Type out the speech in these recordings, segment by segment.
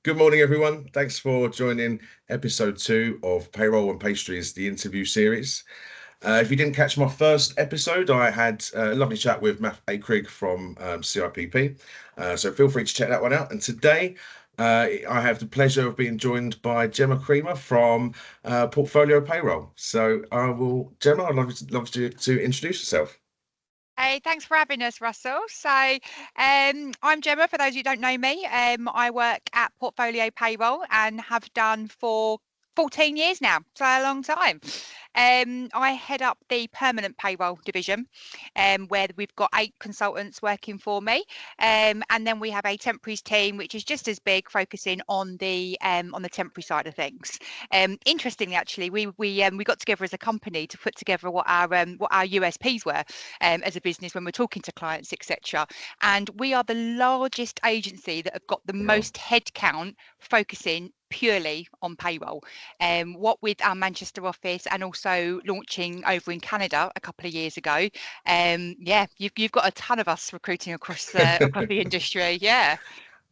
Good morning, everyone. Thanks for joining episode 2 of Payroll and Pastries, the interview series. If you didn't catch my first episode, I had a lovely chat with Matt A. Krigg from CIPP. So feel free to check that one out. And today, I have the pleasure of being joined by Gemma Creamer from Portfolio Payroll. So Gemma, I'd love to introduce yourself. Hey, thanks for having us, Russell. I'm Gemma, for those who don't know me. I work at Portfolio Payroll and have done for 14 years now, so a long time. I head up the permanent payroll division, where we've got 8 consultants working for me, and then we have a temporaries team, which is just as big, focusing on the temporary side of things. Interestingly, actually, we got together as a company to put together what our USPs were as a business when we're talking to clients, etc. And we are the largest agency that have got the most headcount focusing purely on payroll. What with our Manchester office and also launching over in Canada a couple of years ago. You've got a ton of us recruiting across the industry. Yeah.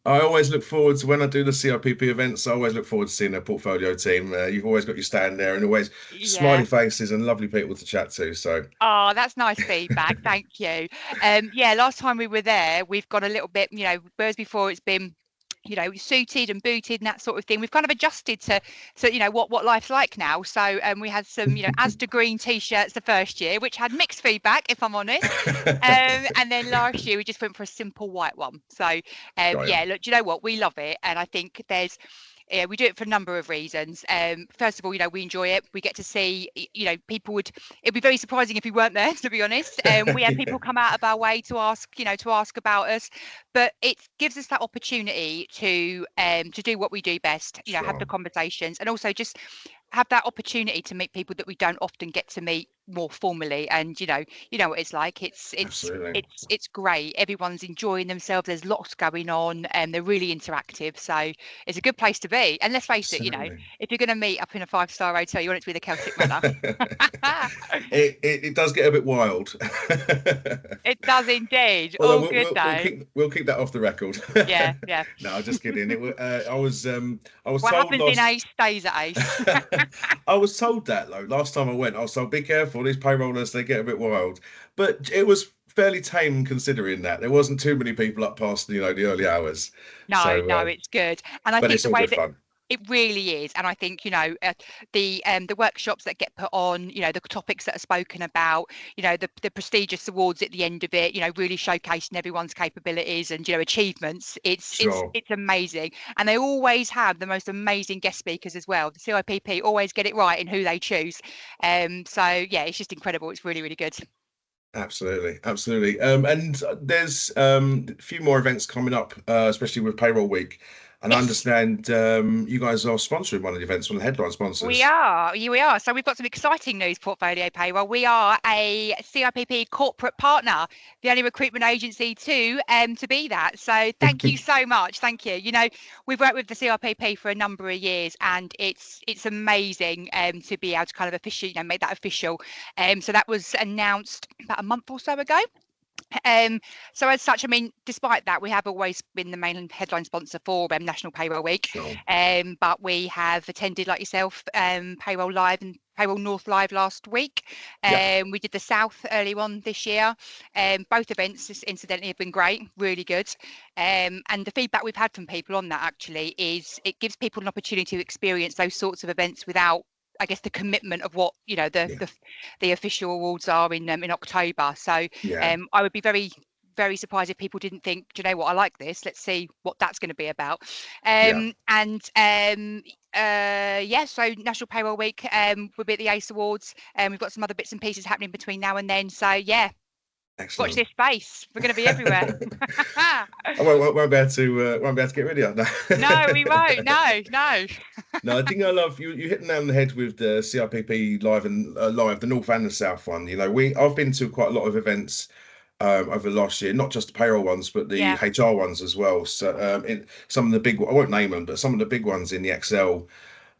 I always look forward to when I do the CIPP events. I always look forward to seeing their portfolio team. You've always got your stand there and always Yeah. smiley faces and lovely people to chat to. So, Oh, that's nice feedback. Thank you. Last time we were there, we've got a little bit, whereas before it's been, suited and booted and that sort of thing. We've kind of adjusted to what life's like now. So we had some, Asda green t-shirts the first year, which had mixed feedback, if I'm honest. And then last year we just went for a simple white one. So look, do you know what? We love it, and I think we do it for a number of reasons. First of all, we enjoy it. We get to see, it'd be very surprising if we weren't there, to be honest. We have people come out of our way to ask about us, but it gives us that opportunity to do what we do best, have the conversations, and also just have that opportunity to meet people that we don't often get to meet more formally. And you know what it's like. It's great. Everyone's enjoying themselves. There's lots going on, and they're really interactive. So it's a good place to be. And let's face it, if you're going to meet up in a 5-star hotel, you want it to be the Celtic Manor. it does get a bit wild. It does indeed. Although we'll keep that off the record. Yeah. No, I'm just kidding. I was what told happens in Ace stays at Ace. I was told that though last time I went. I was told, be careful, these payrollers, they get a bit wild. But it was fairly tame considering that there wasn't too many people up past the early hours. No, it's good. And I think the way that fun. It really is. And I think, the workshops that get put on, the topics that are spoken about, the prestigious awards at the end of it, really showcasing everyone's capabilities and, achievements. It's amazing. And they always have the most amazing guest speakers as well. The CIPP always get it right in who they choose. It's just incredible. It's really, really good. Absolutely. And there's a few more events coming up, especially with Payroll Week. And I understand you guys are sponsoring one of the events, one of the headline sponsors. We are. So we've got some exciting news, Portfolio Payroll. We are a CIPP corporate partner, the only recruitment agency to be that. So thank you so much. Thank you. We've worked with the CIPP for a number of years, and it's amazing to be able to kind of officially, make that official. So that was announced about a month or so ago. So as such, despite that, we have always been the main headline sponsor for National Payroll Week. Sure. But we have attended, like yourself, Payroll Live and Payroll North Live last week. We did the South early on this year. Both events, incidentally, have been great, really good. And the feedback we've had from people on that actually is it gives people an opportunity to experience those sorts of events without, I guess, the commitment of what the official awards are in October. So I would be very, very surprised if people didn't think, do you know what, I like this. Let's see what that's going to be about. So National Payroll Week, we'll be at the ACE Awards, and we've got some other bits and pieces happening between now and then. So excellent. Watch this space. We're going to be everywhere. I won't be able to get rid of that. No, we won't. No. No, I think I love you. You hit the nail on the head with the CIPP live, the North and the South one. I've been to quite a lot of events over the last year, not just the payroll ones, but the HR ones as well. So in some of the big, I won't name them, but some of the big ones in the Excel.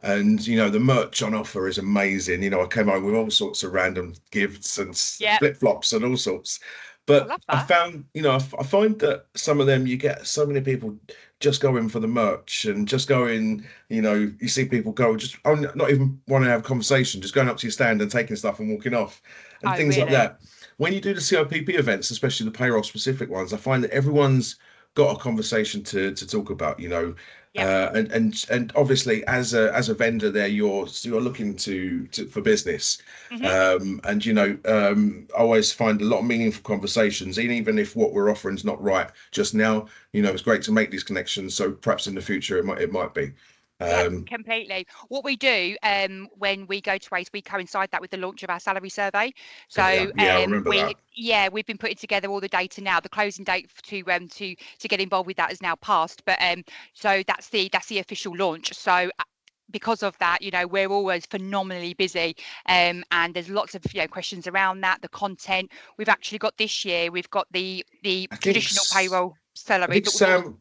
And the merch on offer is amazing. I came home with all sorts of random gifts and flip-flops and all sorts. I But love I that. found, I find that some of them, you get so many people just going for the merch and just going, you see people go just not even want to have a conversation, just going up to your stand and taking stuff and walking off and Oh, things like really? that. When you do the CIPP events, especially the payroll specific ones, I find that everyone's got a conversation to talk about, Yep. and obviously as a vendor there, you're looking to for business, Hmm. and I always find a lot of meaningful conversations, and even if what we're offering is not right just now, it's great to make these connections. So perhaps in the future it might be. Yeah, Um, completely. What we do when we go to race, we coincide that with the launch of our salary survey. Got ya. So Yeah, I remember that. we've been putting together all the data now. The closing date to get involved with that is now passed, but so that's the official launch. So because of that, we're always phenomenally busy, and there's lots of questions around that. The content we've actually got this year, we've got the I think traditional payroll I salary, think but we've also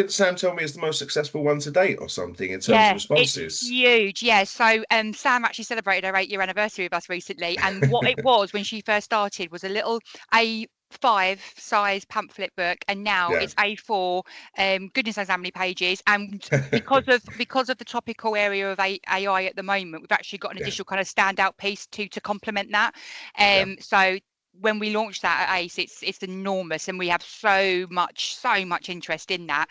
Sam tell me it's the most successful one to date or something in terms of yeah, it's responses. huge. Yeah. So Sam actually celebrated her 8-year anniversary with us recently. And what it was when she first started was a little A5 size pamphlet book, and now Yeah. it's A4, goodness knows how many pages. And because of the topical area of AI at the moment, we've actually got an Yeah. additional kind of standout piece to complement that. Yeah. So when we launched that at ACE, it's enormous, and we have so much interest in that.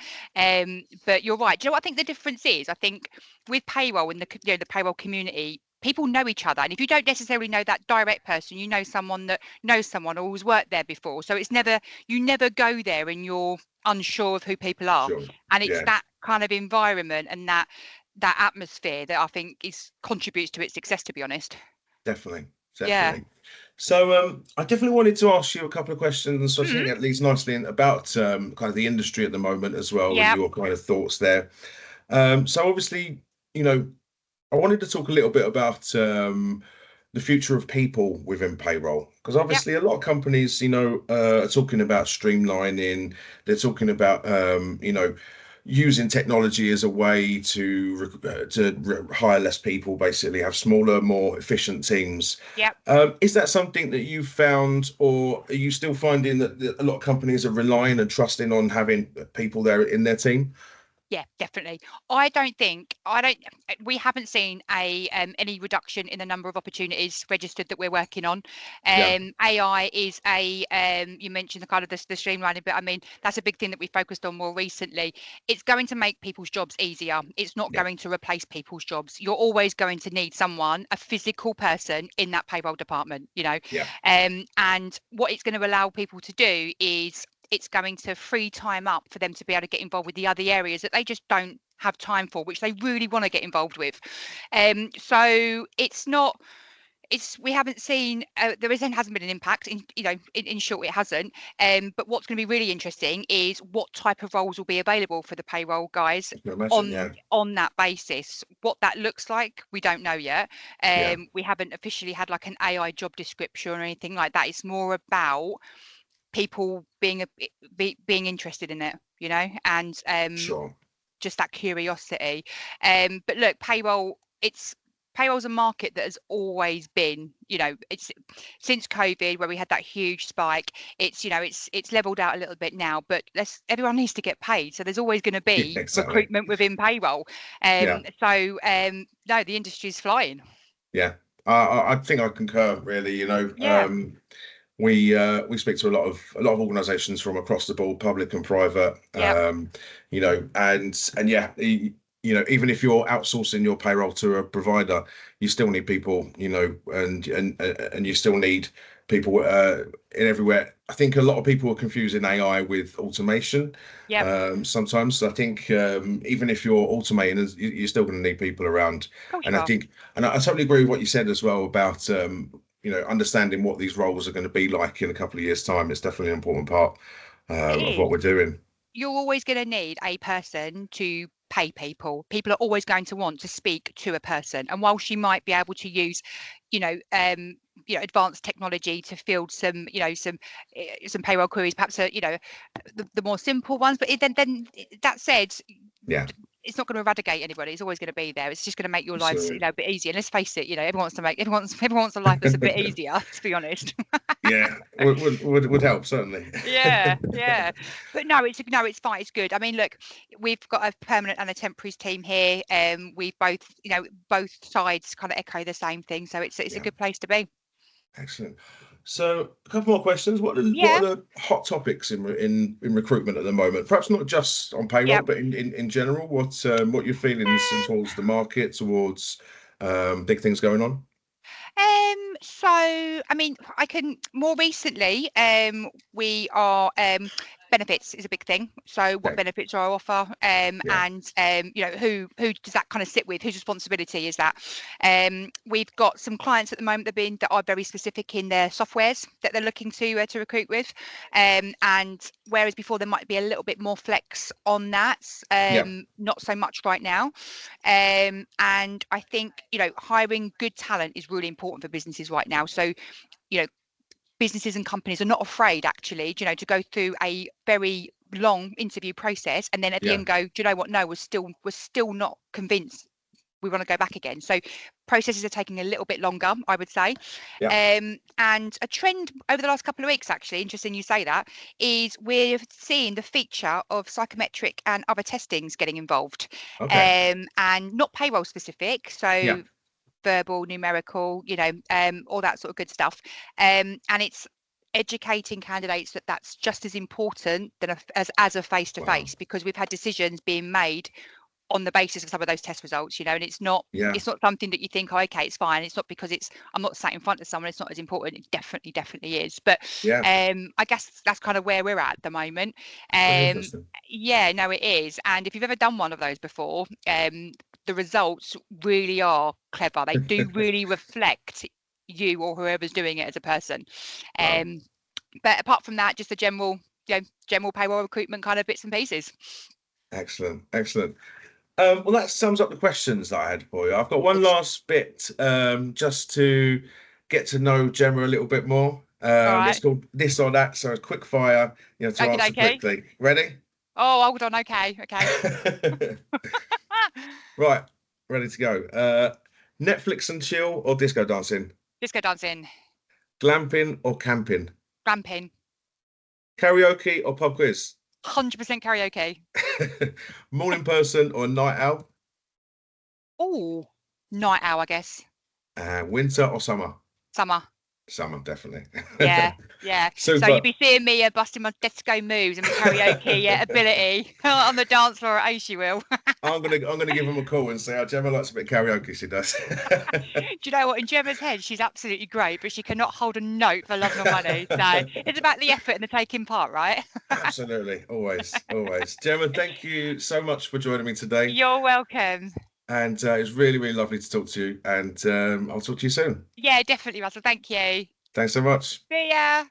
But you're right. Do you know what I think the difference is? I think with payroll in the payroll community, people know each other, and if you don't necessarily know that direct person, you know someone that knows someone or has worked there before. So you never go there and you're unsure of who people are, Sure. and it's Yeah. that kind of environment and that atmosphere that I think is contributes to its success. To be honest. Definitely. Yeah. Definitely. So I definitely wanted to ask you a couple of questions. So I think Mm, that leads nicely in about kind of the industry at the moment as well, and yeah. your kind of thoughts there. So obviously, you know, I wanted to talk a little bit about the future of people within payroll, because Yep. obviously a lot of companies, are talking about streamlining. They're talking about, using technology as a way to hire less people, basically have smaller, more efficient teams. Yep. Is that something that you've found, or are you still finding that a lot of companies are relying and trusting on having people there in their team? Yeah, definitely. I don't. We haven't seen any reduction in the number of opportunities registered that we're working on. Yeah, AI is you mentioned the kind of the streamlining, but I mean that's a big thing that we focused on more recently. It's going to make people's jobs easier. It's not yeah, going to replace people's jobs. You're always going to need someone, a physical person in that payroll department. yeah, And what it's going to allow people to do is it's going to free time up for them to be able to get involved with the other areas that they just don't have time for, which they really want to get involved with. So it's not. It's we haven't seen hasn't been an impact in short it hasn't. But what's going to be really interesting is what type of roles will be available for the payroll guys I can imagine. on Yeah, on that basis. What that looks like, we don't know yet. yeah, We haven't officially had like an AI job description or anything like that. It's more about people being interested in it, and sure. just that curiosity. But look, payroll's a market that has always been, it's since COVID where we had that huge spike. It's leveled out a little bit now, but everyone needs to get paid, so there's always going to Yeah, be exactly. recruitment within payroll. Yeah, No, the industry's flying. yeah. I think I concur. Really, Yeah. we speak to a lot of organisations from across the board, public and private. Yeah. And yeah, even if you're outsourcing your payroll to a provider, you still need people. And you still need people in everywhere. I think a lot of people are confusing AI with automation. Yeah. Sometimes so I think even if you're automating, you're still going to need people around. Of course And you I are. think, and I totally agree with what you said as well about understanding what these roles are going to be like in a couple of years' time. It's definitely an important part It of is. what we're doing. You're always going to need a person to pay people. People are always going to want to speak to a person. And whilst you might be able to use, advanced technology to field some payroll queries, perhaps the more simple ones. But then that said, Yeah, it's not going to eradicate anybody. It's always going to be there. It's just going to make your lives, Absolutely. a bit easier. And let's face it, everyone wants to make everyone wants a life that's a bit easier. To be honest. Yeah, would help certainly. Yeah. But no, it's fine. It's good. I mean, look, we've got a permanent and a temporary team here. We both, both sides kind of echo the same thing. So it's a good place to be. Excellent. So a couple more questions. What are the hot topics in recruitment at the moment? Perhaps not just on payroll, but in general. What your feelings towards the market, towards big things going on? So I mean, I can more recently, we are benefits is a big thing. So what benefits are offer, and who does that kind of sit with? Whose responsibility is that? We've got some clients at the moment that are very specific in their softwares that they're looking to recruit with, and whereas before there might be a little bit more flex on that, not so much right now. And I think hiring good talent is really important for businesses right now. So businesses and companies are not afraid actually to go through a very long interview process and then at the end go, do you know what, no, we're still not convinced we want to go back again. So processes are taking a little bit longer, I would say. And a trend over the last couple of weeks, actually, interesting you say that, is we're seeing the feature of psychometric and other testings getting involved, and not payroll specific. So verbal, numerical, all that sort of good stuff. And it's educating candidates that that's just as important as a face-to-face, because we've had decisions being made on the basis of some of those test results, and it's not something that you think, oh, okay, it's fine. It's not because I'm not sat in front of someone, it's not as important. It definitely is. But I guess that's kind of where we're at the moment. No, it is. And if you've ever done one of those before, the results really are clever. They do really reflect you or whoever's doing it as a person. But apart from that, just the general payroll recruitment kind of bits and pieces. Excellent. Well, that sums up the questions that I had for you. I've got one last bit, just to get to know Gemma a little bit more. It's called this or that, so a quick fire, to answer quickly. Ready? Oh, hold on. Okay. Right, ready to go. Netflix and chill or disco dancing? Disco dancing. Glamping or camping? Glamping. Karaoke or pub quiz? 100% karaoke. Morning person or night owl? Oh, night owl, I guess. Winter or summer? Summer. Summer, definitely. Yeah. So you'd be seeing me busting my disco moves and my karaoke ability on the dance floor at Ace, you will. I'm gonna give him a call and say, Gemma likes a bit of karaoke. She does. Do you know what? In Gemma's head, she's absolutely great, but she cannot hold a note for love nor money. So it's about the effort and the taking part, right? Absolutely, always. Gemma, thank you so much for joining me today. You're welcome. And it was really, really lovely to talk to you. And I'll talk to you soon. Yeah, definitely, Russell. Thank you. Thanks so much. See ya.